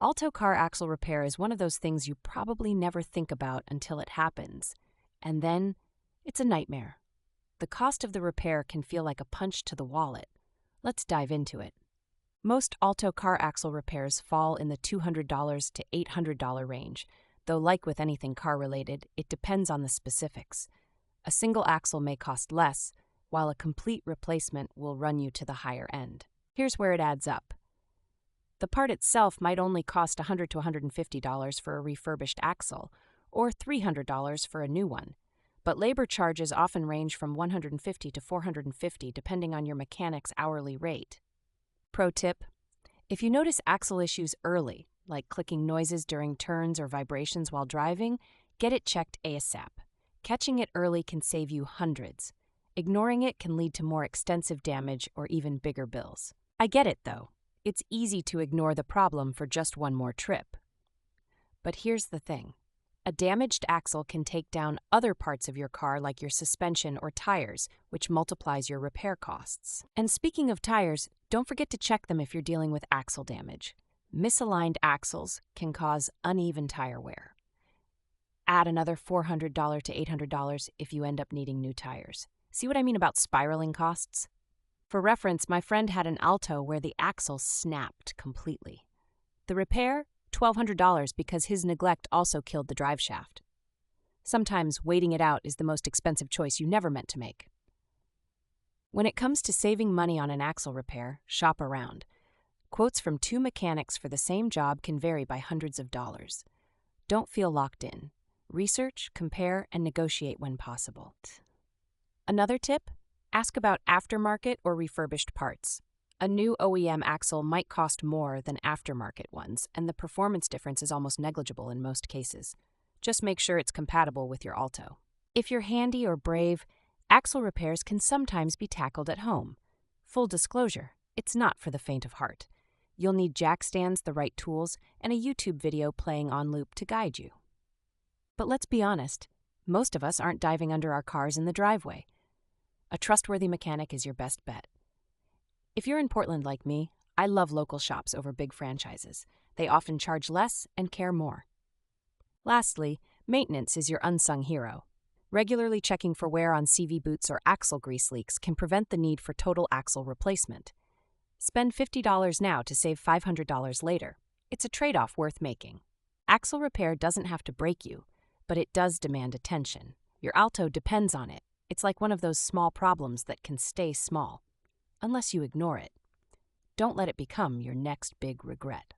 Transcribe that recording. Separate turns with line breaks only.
Alto car axle repair is one of those things you probably never think about until it happens. And then, it's a nightmare. The cost of the repair can feel like a punch to the wallet. Let's dive into it. Most Alto car axle repairs fall in the $200 to $800 range, though like with anything car-related, it depends on the specifics. A single axle may cost less, while a complete replacement will run you to the higher end. Here's where it adds up. The part itself might only cost $100 to $150 for a refurbished axle, or $300 for a new one. But labor charges often range from $150 to $450 depending on your mechanic's hourly rate. Pro tip: if you notice axle issues early, like clicking noises during turns or vibrations while driving, get it checked ASAP. Catching it early can save you hundreds. Ignoring it can lead to more extensive damage or even bigger bills. I get it, though. It's easy to ignore the problem for just one more trip. But here's the thing. A damaged axle can take down other parts of your car like your suspension or tires, which multiplies your repair costs. And speaking of tires, don't forget to check them if you're dealing with axle damage. Misaligned axles can cause uneven tire wear. Add another $400 to $800 if you end up needing new tires. See what I mean about spiraling costs? For reference, my friend had an Alto where the axle snapped completely. The repair? $1,200 because his neglect also killed the drive shaft. Sometimes waiting it out is the most expensive choice you never meant to make. When it comes to saving money on an axle repair, shop around. Quotes from 2 mechanics for the same job can vary by hundreds of dollars. Don't feel locked in. Research, compare, and negotiate when possible. Another tip? Ask about aftermarket or refurbished parts. A new OEM axle might cost more than aftermarket ones, and the performance difference is almost negligible in most cases. Just make sure it's compatible with your Alto. If you're handy or brave, axle repairs can sometimes be tackled at home. Full disclosure, it's not for the faint of heart. You'll need jack stands, the right tools, and a YouTube video playing on loop to guide you. But let's be honest, most of us aren't diving under our cars in the driveway. A trustworthy mechanic is your best bet. If you're in Portland like me, I love local shops over big franchises. They often charge less and care more. Lastly, maintenance is your unsung hero. Regularly checking for wear on CV boots or axle grease leaks can prevent the need for total axle replacement. Spend $50 now to save $500 later. It's a trade-off worth making. Axle repair doesn't have to break you, but it does demand attention. Your Alto depends on it. It's like one of those small problems that can stay small. Unless you ignore it. Don't let it become your next big regret.